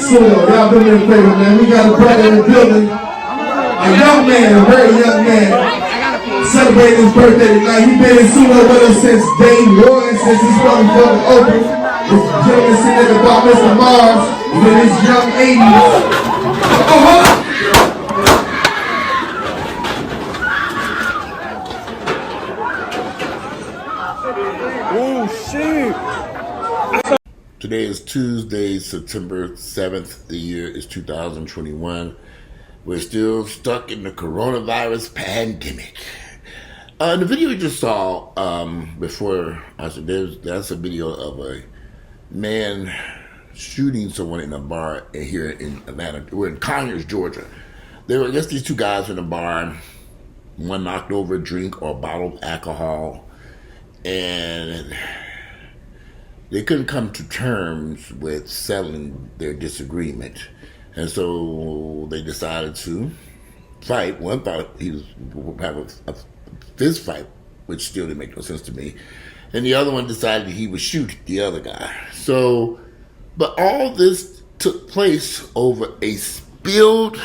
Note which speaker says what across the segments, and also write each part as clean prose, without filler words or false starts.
Speaker 1: Sudo. Y'all do me a favor, man. We got a brother in the building. A young man, a very young man. Celebrating his birthday tonight. He's been in Sudo with us since day one, since this motherfucker opened. This gentleman sitting at the bar, Mr. Mars, is in his young 80s.
Speaker 2: Oh, shit.
Speaker 3: Today is Tuesday, September 7th. The year is 2021. We're still stuck in the coronavirus pandemic. The video you just saw before, I said that's a video of a man shooting someone in a bar here in Atlanta. We're in Conyers, Georgia. There were, I guess, these two guys in a bar. One knocked over a drink or a bottle of alcohol, and they couldn't come to terms with settling their disagreement. And so they decided to fight. One thought he was have a fist fight, which still didn't make no sense to me. And the other one decided he would shoot the other guy. So, but all this took place over a spilled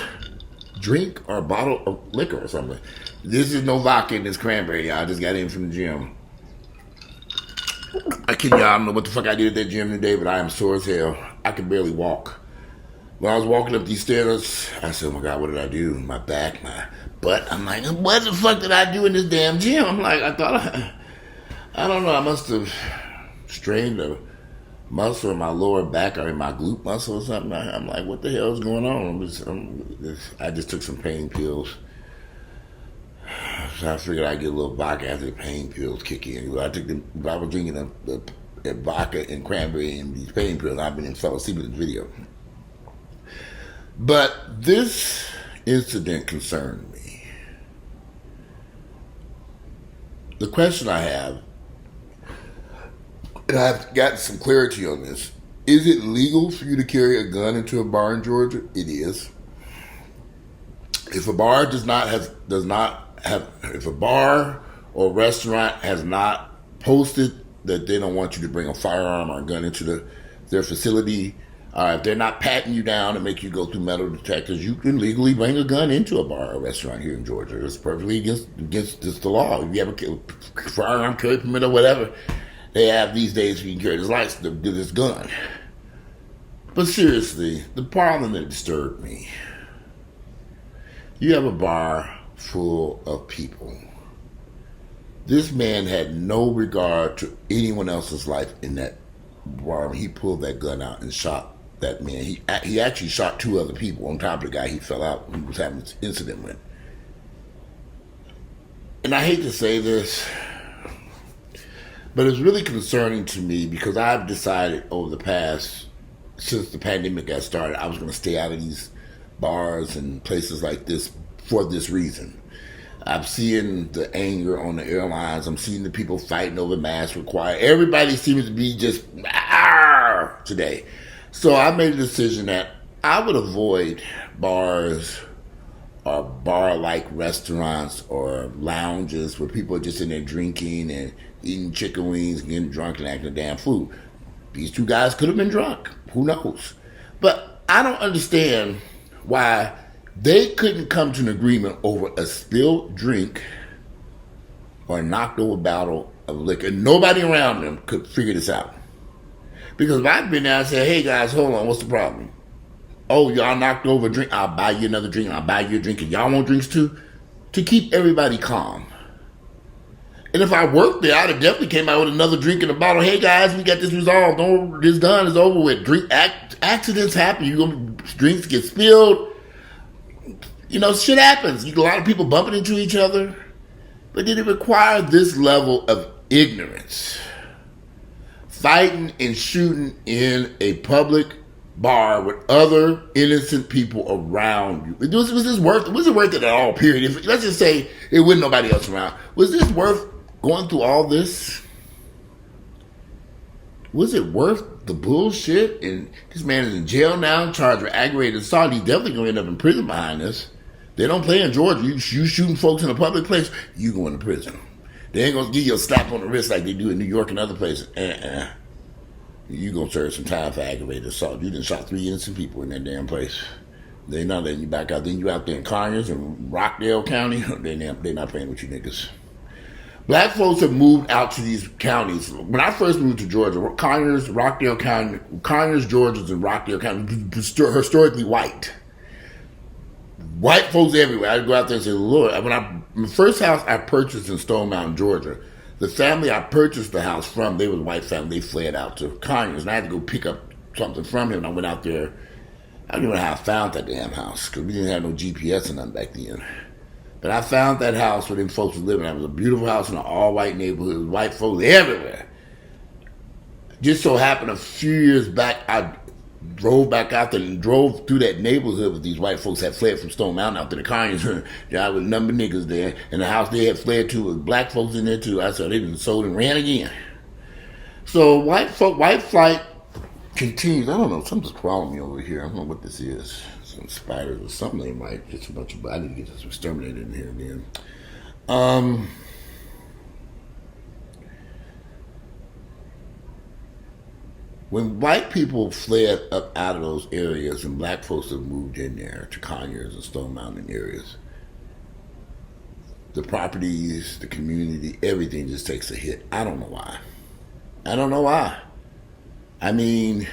Speaker 3: drink or a bottle of liquor or something. This is no vodka in this cranberry, y'all. I just got in from the gym. I kid y'all, I don't know what the fuck I did at that gym today, but I am sore as hell. I could barely walk. When I was walking up these stairs, I said, oh my God, what did I do? My back, my butt. I'm like, what the fuck did I do in this damn gym? I'm like, I don't know, I must have strained a muscle in my lower back or in my glute muscle or something. I'm like, what the hell is going on? I just took some pain pills. So I figured I'd get a little vodka after the pain pills kick in. I was drinking the vodka and cranberry and these pain pills. I've been fell asleep with this video. But this incident concerned me. The question I have, and I've gotten some clarity on this, is it legal for you to carry a gun into a bar in Georgia? It is. If a bar if a bar or restaurant has not posted that they don't want you to bring a firearm or a gun into their facility, if they're not patting you down and make you go through metal detectors, you can legally bring a gun into a bar or restaurant here in Georgia. It's perfectly against the law. If you have a firearm carry permit or whatever they have these days, you can carry this gun. But seriously, the problem that disturbed me, you have a bar full of people. This man had no regard to anyone else's life in that bar. He pulled that gun out and shot that man. He actually shot two other people on top of the guy he fell out and was having this incident with. And I hate to say this, but it's really concerning to me because I've decided since the pandemic got started, I was going to stay out of these bars and places like this for this reason. I'm seeing the anger on the airlines. I'm seeing the people fighting over masks required. Everybody seems to be just today. So I made a decision that I would avoid bars or bar-like restaurants or lounges where people are just in there drinking and eating chicken wings and getting drunk and acting a damn fool. These two guys could have been drunk. Who knows? But I don't understand why they couldn't come to an agreement over a spilled drink or a knocked over bottle of liquor. Nobody around them could figure this out. Because if I'd been there and said, hey guys, hold on, what's the problem? Oh, y'all knocked over a drink, I'll buy you another drink, I'll buy you a drink, and y'all want drinks too? To keep everybody calm. And if I worked there, I'd have definitely came out with another drink in a bottle. Hey guys, we got this resolved. This done, is over with. Accidents happen. Drinks get spilled. Shit happens. You get a lot of people bumping into each other. But did it require this level of ignorance? Fighting and shooting in a public bar with other innocent people around you. Was it worth it at all, period? Let's just say there wasn't nobody else around. Was this worth going through all this? Was it worth the bullshit? And this man is in jail now, charged with aggravated assault. He's definitely going to end up in prison behind this. They don't play in Georgia. You shooting folks in a public place, you going to prison. They ain't going to give you a slap on the wrist like they do in New York and other places. You gonna serve some time for aggravated assault. You done shot 3 innocent people in that damn place. They not letting you back out. Then you out there in Conyers and Rockdale County. They not playing with you niggas. Black folks have moved out to these counties. When I first moved to Georgia, Conyers, Rockdale County, Conyers, Georgia, and Rockdale County, historically white. White folks everywhere. I'd go out there and say, Lord, the first house I purchased in Stone Mountain, Georgia, the family I purchased the house from, they was a white family. They fled out to Conyers, and I had to go pick up something from him. And I went out there. I don't even know how I found that damn house, because we didn't have no GPS or nothing back then. But I found that house where them folks was living. It was a beautiful house in an all-white neighborhood. White folks everywhere. Just so happened a few years back, I drove back out there and drove through that neighborhood with these white folks that fled from Stone Mountain out to the Conyers. There was a number of niggas there. And the house they had fled to was black folks in there too. I said, they been sold and ran again. So white flight continues. I don't know, something's crawling me over here. I don't know what this is. Some spiders or something. They might. It's a bunch of. I need to get this exterminated in here again. When white people fled up out of those areas and black folks have moved in there to Conyers and Stone Mountain areas, the properties, the community, everything just takes a hit. I don't know why. I mean,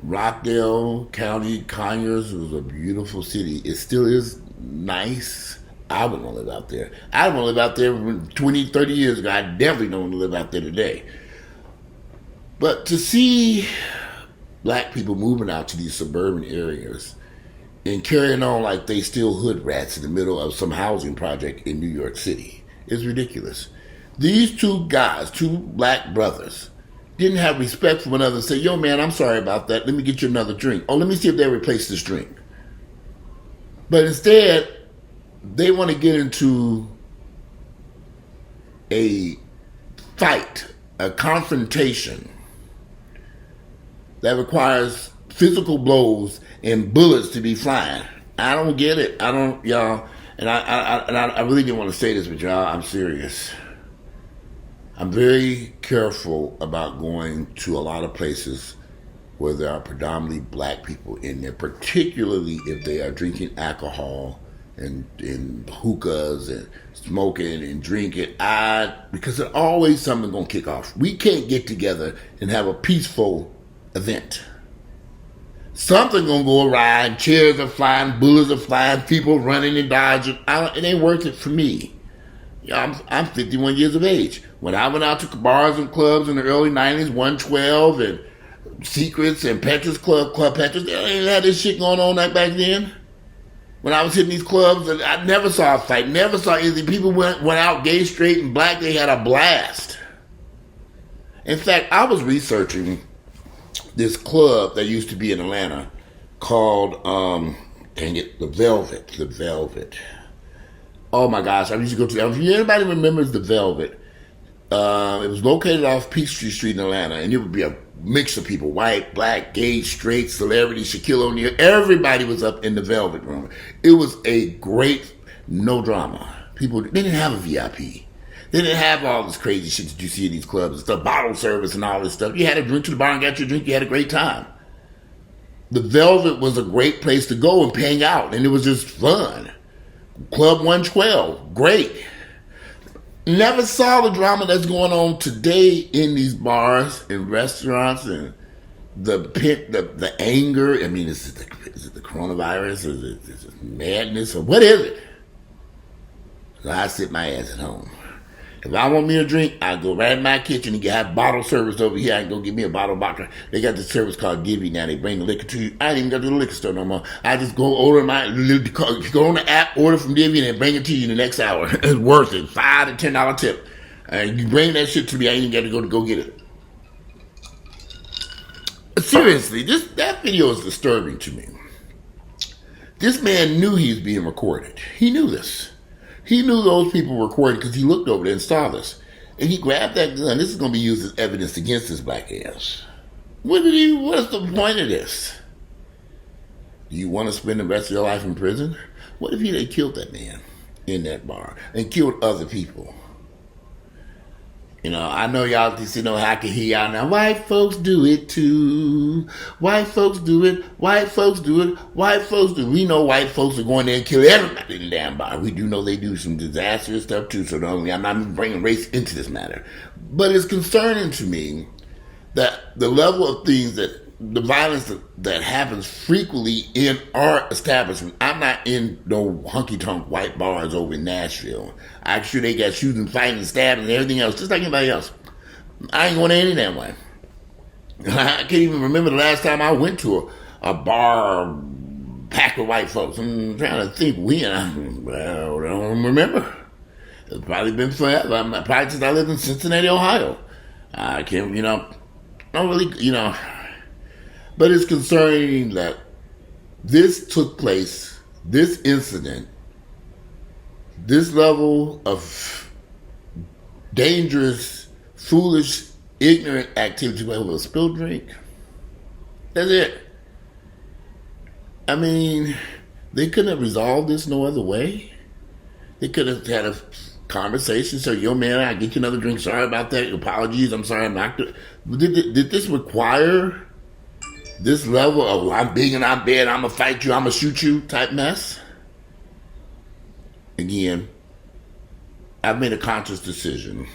Speaker 3: Rockdale County, Conyers was a beautiful city. It still is nice. I wouldn't want to live out there. I didn't want to live out there 20, 30 years ago. I definitely don't want to live out there today. But to see black people moving out to these suburban areas and carrying on like they still hood rats in the middle of some housing project in New York City is ridiculous. These two guys, two black brothers, didn't have respect for one another and say, yo, man, I'm sorry about that. Let me get you another drink. Oh, let me see if they replace this drink. But instead, they want to get into a fight, a confrontation that requires physical blows and bullets to be flying. I don't get it. I don't, y'all. And I really didn't want to say this, but y'all, I'm serious. I'm very careful about going to a lot of places where there are predominantly black people in there, particularly if they are drinking alcohol and hookahs and smoking and drinking. Because there's always something going to kick off. We can't get together and have a peaceful event. Something going to go awry, and chairs are flying, bullets are flying, people running and dodging. It ain't worth it for me. I'm 51 years of age. When I went out to bars and clubs in the early 90s, 112 and Secrets and Petra's Club Petra's, they ain't had this shit going on like back then. When I was hitting these clubs, I never saw a fight, never saw anything. People went out gay, straight, and black. They had a blast. In fact, I was researching this club that used to be in Atlanta called, The Velvet. Oh my gosh, I used to go to, if anybody remembers The Velvet, it was located off Peachtree Street in Atlanta, and it would be a mix of people, white, black, gay, straight, celebrity, Shaquille O'Neal. Everybody was up in the Velvet Room. It was a great, no drama. People, they didn't have a VIP. They didn't have all this crazy shit that you see in these clubs, the bottle service and all this stuff. You had to drink to the bar and got your drink, you had a great time. The Velvet was a great place to go and hang out, and it was just fun. Club 112, great. Never saw the drama that's going on today in these bars and restaurants and the anger. I mean, is it the coronavirus? Is it madness? Or what is it? So I sit my ass at home. If I want me a drink, I go right in my kitchen and have bottle service over here. I can go get me a bottle of vodka. They got this service called Gibby now. They bring the liquor to you. I ain't even got to the liquor store no more. I just go order go on the app, order from Gibby, and they bring it to you in the next hour. It's worth it. $5 to $10 tip. You bring that shit to me, I ain't even got to go get it. Seriously, that video is disturbing to me. This man knew he was being recorded. He knew this. He knew those people were recording because he looked over there and saw this. And he grabbed that gun. This is going to be used as evidence against his black ass. What's the point of this? Do you want to spend the rest of your life in prison? What if he had killed that man in that bar and killed other people? You know, I know y'all just, you know, I can hear y'all now. White folks do it too. White folks do it. White folks do it. White folks do it. We know white folks are going there and kill everybody in the damn bar. We do know they do some disastrous stuff too. So I'm not even bringing race into this matter. But it's concerning to me that the level of things the violence that happens frequently in our establishment. I'm not in no hunky-tonk white bars over in Nashville. I'm sure they got shooting, fighting, and stabbing, and everything else, just like anybody else. I ain't going any damn way. I can't even remember the last time I went to a bar packed with white folks. I'm trying to think when. I don't remember. It's probably been forever. Probably since I lived in Cincinnati, Ohio. I can't, don't really, But it's concerning that this took place, this incident, this level of dangerous, foolish, ignorant activity over a spilled drink. That's it. I mean, they couldn't have resolved this no other way. They could have had a conversation. So, yo, man, I get you another drink. Sorry about that. Apologies. I'm sorry. I'm not. Did this require this level of I'm big and I'm bad, I'm gonna fight you, I'm gonna shoot you type mess? Again, I've made a conscious decision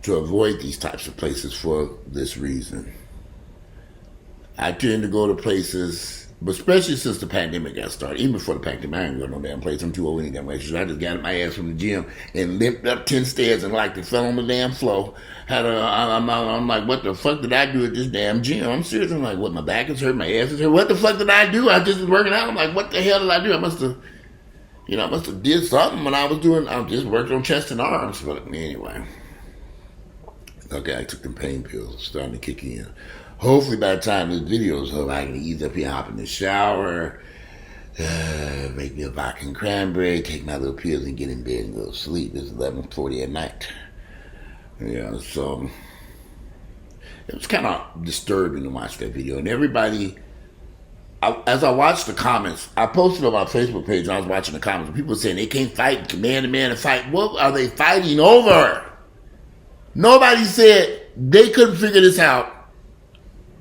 Speaker 3: to avoid these types of places for this reason. I tend to go to places, but especially since the pandemic got started, even before the pandemic, I ain't go to no damn place. I'm too old any damn way. I just got my ass from the gym and limped up 10 stairs and like it fell on the damn floor. I'm like, what the fuck did I do at this damn gym? I'm serious. I'm like, what, my back is hurt, my ass is hurt. What the fuck did I do? I just was working out. I'm like, what the hell did I do? I must have did something when I just worked on chest and arms. But anyway. Okay, I took the pain pills, starting to kick in. Hopefully by the time this video is over, I can ease up here, hop in the shower, make me a vodka and cranberry, take my little pills and get in bed and go to sleep. It's 11:40 at night. Yeah, so it was kind of disturbing to watch that video. And everybody, as I watched the comments, I posted on my Facebook page and I was watching the comments. People were saying they can't fight man to man and fight. What are they fighting over? Nobody said they couldn't figure this out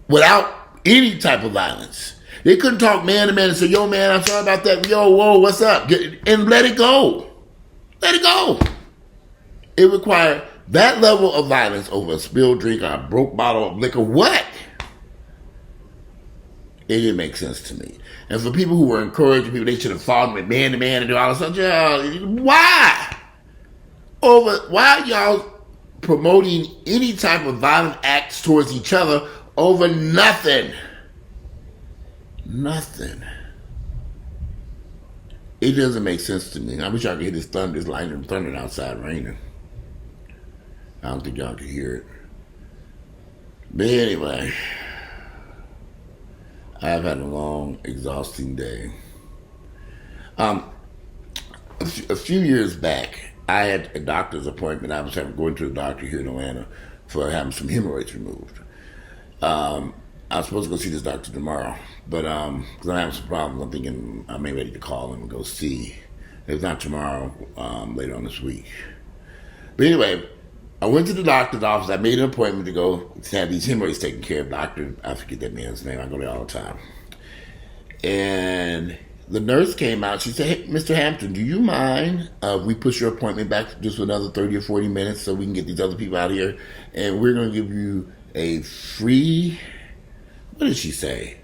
Speaker 3: without any type of violence. They couldn't talk man to man and say, yo, man, I'm sorry about that. Yo, whoa, what's up? And let it go. Let it go. It required that level of violence over a spilled drink or a broke bottle of liquor. What? It didn't make sense to me. And for people who were encouraging people, they should have fought with man to man and do all this stuff. Why? Why are y'all promoting any type of violent acts towards each other over nothing? Nothing. It doesn't make sense to me. I wish I could hear this thunder, this lightning and thunder outside raining. I don't think y'all can hear it. But anyway, I've had a long, exhausting day. A few years back, I had a doctor's appointment. I was going to a doctor here in Atlanta for having some hemorrhoids removed. I was supposed to go see this doctor tomorrow, but because I'm having some problems, I'm thinking I may be ready to call him and go see. If not tomorrow, later on this week. But anyway, I went to the doctor's office. I made an appointment to go to have these hemorrhoids taken care of. Doctor, I forget that man's name. I go there all the time. And the nurse came out. She said, hey, Mr. Hampton, do you mind we push your appointment back just for another 30 or 40 minutes so we can get these other people out here? And we're going to give you a free, what did she say?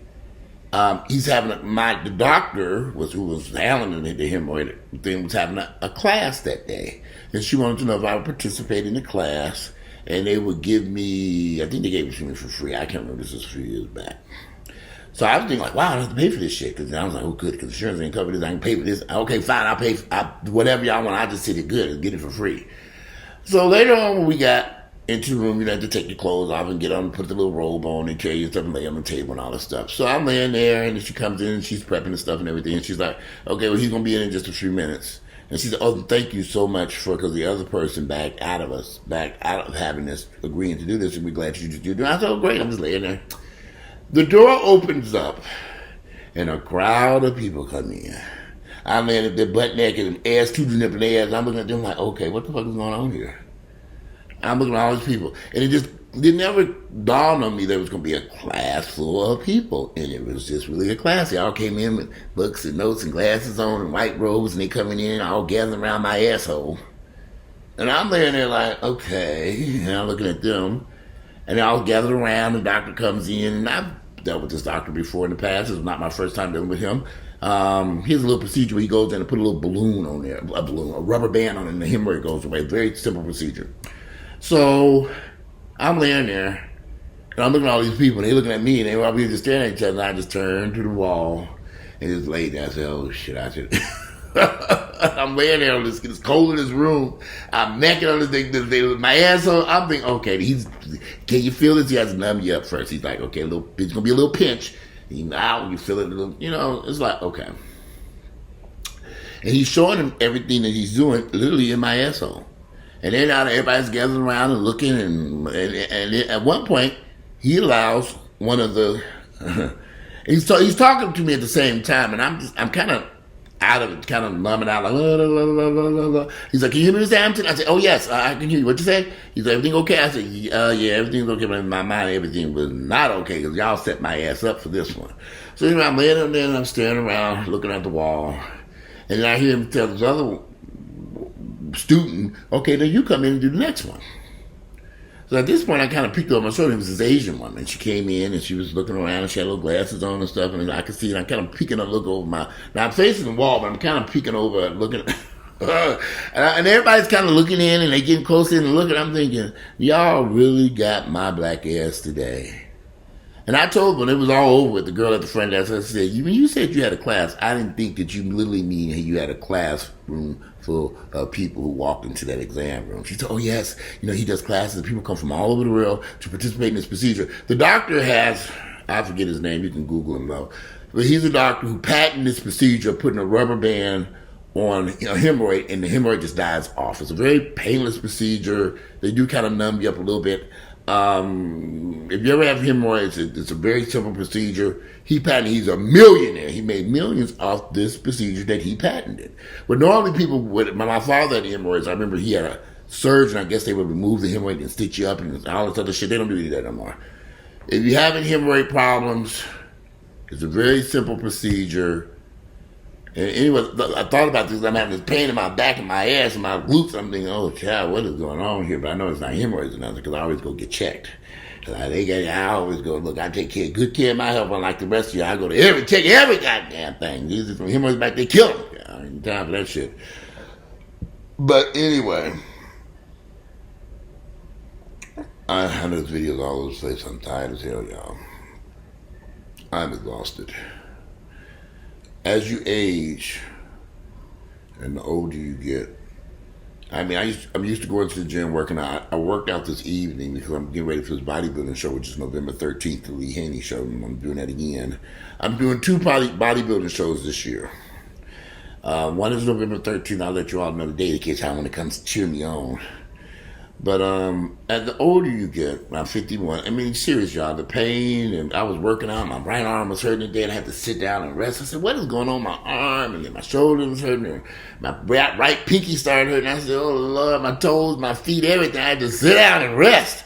Speaker 3: He's having the doctor who was handling the hemorrhoid thing was having a class that day. And she wanted to know if I would participate in the class. And they would give me, I think they gave it to me for free. I can't remember, this was a few years back. So I was thinking like, wow, I don't have to pay for this shit. Because I was like, oh, good, because insurance ain't covered this. I can pay for this. Okay, fine, I'll pay for whatever y'all want. I just said it good and get it for free. So later on when we got into the room, you had to take your clothes off and get on, put the little robe on and carry your stuff and lay on the table and all this stuff. So I'm laying there and she comes in and she's prepping the stuff and everything. And she's like, okay, well, he's going to be in just a few minutes. And she said, oh, thank you so much because the other person backed out of having this, agreeing to do this, and we're glad you just do it. And I said, oh, great, I'm just laying there. The door opens up, and a crowd of people come in. I'm laying at their butt naked and ass tooting up in their ass. I'm looking at them like, okay, what the fuck is going on here? I'm looking at all these people, and it never dawned on me there was going to be a class full of people, and it was just really a class. They all came in with books and notes and glasses on and white robes, and they coming in all gathering around my asshole. And I'm laying there like, okay, and I'm looking at them, and they all gathered around. The doctor comes in, and I've dealt with this doctor before in the past. It was not my first time dealing with him. Here's a little procedure where he goes in and put a little balloon on there, a rubber band on it, and the hemorrhoid goes away. Very simple procedure. So I'm laying there, and I'm looking at all these people, and they looking at me, and they were just staring at each other, and I just turned to the wall and just laid there. I said, oh, shit, I said, I'm laying there on this, it's cold in this room. I'm naked on this thing, my asshole. I'm thinking, okay, can you feel this? He has to numb you up first. He's like, okay, it's going to be a little pinch. Now you feel it, it's like, okay. And he's showing him everything that he's doing literally in my asshole. And then now everybody's gathering around and looking, and at one point, he allows one of the, he's talking to me at the same time, and I'm kind of out of it, kind of numbing out, like, la, la, la, la, la, la. He's like, can you hear me, Mr. Hampton? I said, oh, yes, I can hear you. What you say? He's like, everything okay? I said, yeah, everything's okay, but in my mind, everything was not okay, because y'all set my ass up for this one. So anyway, I'm laying there, and I'm staring around, looking at the wall, and then I hear him tell this other student, okay, then you come in and do the next one. So at this point, I kind of peeked over my shoulder. It was this Asian woman. She came in, and she was looking around, and she had little glasses on and stuff, and I could see it. I'm kind of peeking up, look over now I'm facing the wall, but I'm kind of peeking over, looking and everybody's kind of looking in, and they getting close in and looking. I'm thinking, y'all really got my black ass today. And I told when it was all over with, the girl at the front desk, I said, when you said you had a class, I didn't think that you literally mean you had a classroom full of people who walked into that exam room. She said, oh, yes, he does classes. People come from all over the world to participate in this procedure. The doctor has, I forget his name, you can Google him though, but he's a doctor who patented this procedure, putting a rubber band on a hemorrhoid, and the hemorrhoid just dies off. It's a very painless procedure. They do kind of numb you up a little bit. If you ever have hemorrhoids, it's a very simple procedure. He's a millionaire. He made millions off this procedure that he patented. But normally people my father had hemorrhoids. I remember he had a surgeon. I guess they would remove the hemorrhoid and stitch you up and all this other shit. They don't do any of that no more. If you're having hemorrhoid problems, it's a very simple procedure. And anyway, I thought about this. I'm having this pain in my back and my ass and my glutes. I'm thinking, oh, child, what is going on here? But I know it's not hemorrhoids or nothing because I always go get checked. I always go, look, I take good care of my health, unlike the rest of you. I go to check every goddamn thing. These are from hemorrhoids back, they kill them. I ain't time for that shit. But anyway, I know this video's all over the place. I'm tired as hell, y'all. I'm exhausted. As you age, and the older you get, I'm used to going to the gym working out. I worked out this evening because I'm getting ready for this bodybuilding show, which is November 13th, the Lee Haney show, and I'm doing that again. I'm doing 2 bodybuilding shows this year. One is November 13th. I'll let you all know the date in case I want to come cheer me on. But as the older you get, I'm 51. Serious, y'all, the pain, and I was working out, my right arm was hurting today, and I had to sit down and rest. I said, what is going on with my arm? And then my shoulder was hurting, and my right pinky started hurting. I said, oh, Lord, my toes, my feet, everything. I had to sit down and rest.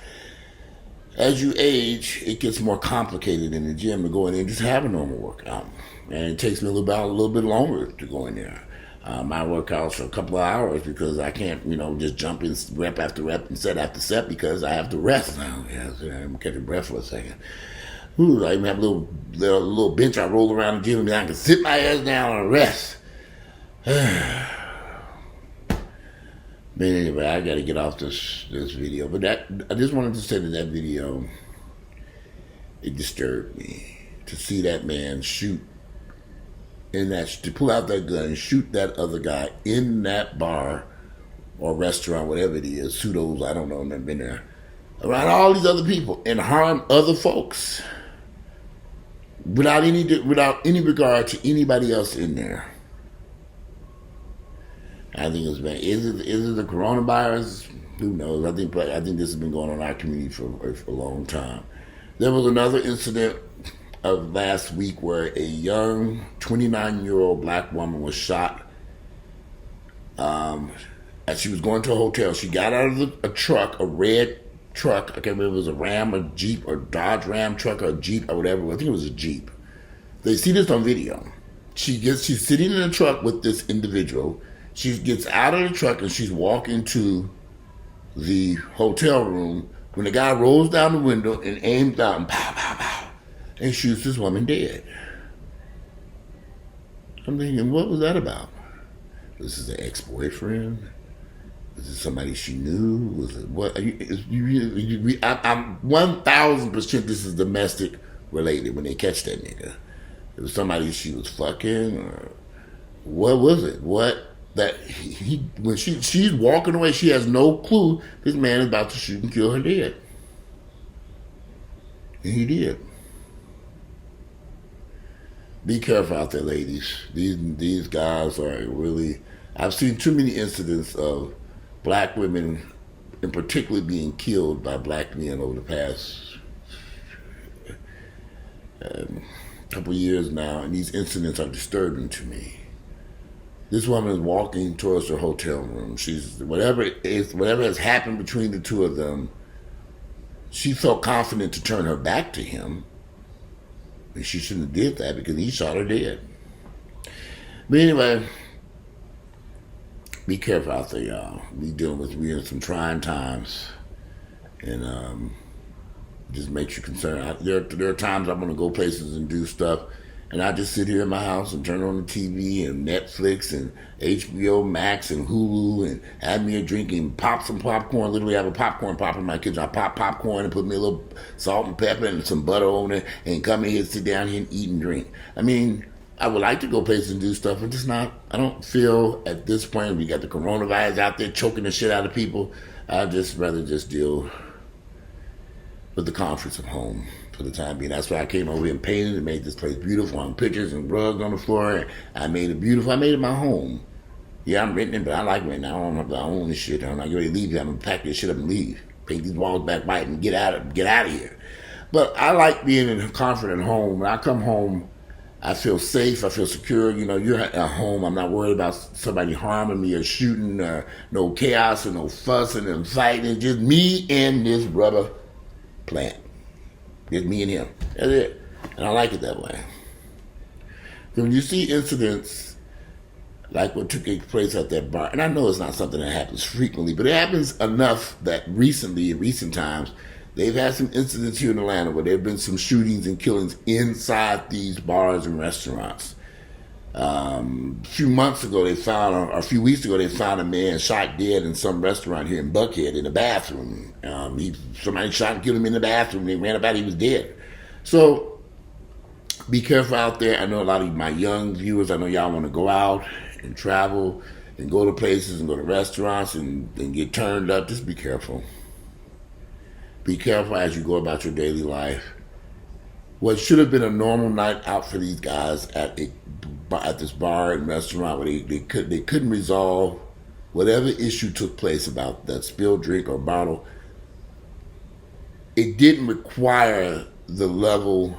Speaker 3: As you age, it gets more complicated in the gym to go in there and just have a normal workout. And it takes me a little bit longer to go in there. My workouts for a couple of hours because I can't, just jump in rep after rep and set after set because I have to rest now. I'm catching breath for a second. I even have a little bench I roll around the gym and I can sit my ass down and rest. But anyway, I got to get off this video. But I just wanted to say that video, it disturbed me to see that man shoot. To pull out that gun and shoot that other guy in that bar or restaurant, whatever it is, Sudo's, I don't know, I've never been there, around all these other people and harm other folks without any regard to anybody else in there. I think it's bad. Is it the coronavirus? Who knows? I think this has been going on in our community for a long time. There was another incident of last week where a young 29-year-old black woman was shot as she was going to a hotel, she got out of a truck, a red truck. I can't remember if it was a Ram, a Jeep, or Dodge Ram truck, or a Jeep, or whatever. I think it was a Jeep. They see this on video. She's sitting in a truck with this individual. She gets out of the truck and she's walking to the hotel room when the guy rolls down the window and aims out and pow, pow, pow, and shoots this woman dead. I'm thinking, what was that about? This is an ex-boyfriend? Is it somebody she knew? Was it what? I'm 1,000% this is domestic related when they catch that nigga. It was somebody she was fucking, or what was it? What that when she's walking away, she has no clue this man is about to shoot and kill her dead, and he did. Be careful out there, ladies. These guys are really. I've seen too many incidents of black women, in particular, being killed by black men over the past couple of years now, and these incidents are disturbing to me. This woman is walking towards her hotel room. She's whatever has happened between the two of them. She felt confident to turn her back to him. And she shouldn't have did that because he shot her dead. But anyway, be careful out there, y'all. We're in some trying times, and just makes you concerned. There are times I want to go places and do stuff, and I just sit here in my house and turn on the TV and Netflix and HBO Max and Hulu and have me a drink and pop some popcorn. Literally have a popcorn pop in my kitchen. I pop popcorn and put me a little salt and pepper and some butter on it and come in here, sit down here and eat and drink. I mean, I would like to go places and do stuff, but just not. I don't feel at this point, we got the coronavirus out there choking the shit out of people. I'd just rather just deal with the comforts of home for the time being. That's why I came over here and painted and made this place beautiful. On pictures and rugs on the floor. And I made it beautiful. I made it my home. Yeah, I'm renting it, but I like renting. I don't have to own this shit. I'm not going to leave here. I'm going to pack this shit up and leave. Paint these walls back white and get out of here. But I like being in a comfort at home. When I come home, I feel safe. I feel secure. You know, you're at home. I'm not worried about somebody harming me or shooting. No chaos or no fussing and fighting. It's just me and this rubber plant. Just me and him. That's it. And I like it that way. When you see incidents like what took place at that bar, and I know it's not something that happens frequently, but it happens enough that recently, in recent times, they've had some incidents here in Atlanta where there have been some shootings and killings inside these bars and restaurants. A few weeks ago, they found a man shot dead in some restaurant here in Buckhead in the bathroom. Somebody shot and killed him in the bathroom. They ran about, he was dead. So be careful out there. I know a lot of my young viewers, I know y'all want to go out and travel and go to places and go to restaurants and get turned up. Just be careful. Be careful as you go about your daily life. What should have been a normal night out for these guys at this bar and restaurant where they couldn't resolve whatever issue took place about that spilled drink or bottle. It didn't require the level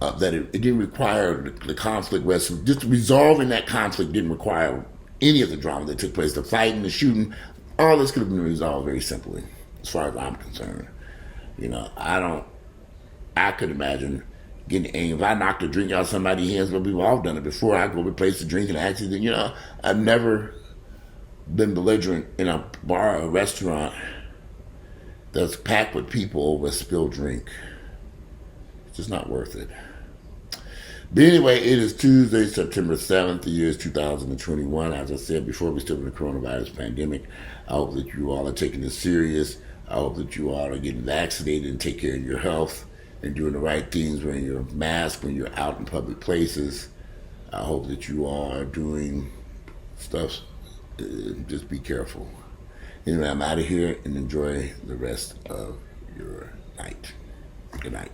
Speaker 3: that it didn't require the conflict. Just resolving that conflict didn't require any of the drama that took place. The fighting, the shooting, all this could have been resolved very simply, as far as I'm concerned. You know, I could imagine getting angry. If I knocked a drink out of somebody's hands, but we've all done it before. I go replace the drink and accident. You know, I've never been belligerent in a bar or a restaurant that's packed with people over a spilled drink. It's just not worth it. But anyway, it is Tuesday, September 7th. The year is 2021. As I said before, we're still in the coronavirus pandemic. I hope that you all are taking this serious. I hope that you all are getting vaccinated and take care of your health and doing the right things, wearing your mask when you're out in public places. I hope that you all are doing stuff. Just be careful. Anyway, I'm out of here and enjoy the rest of your night. Good night.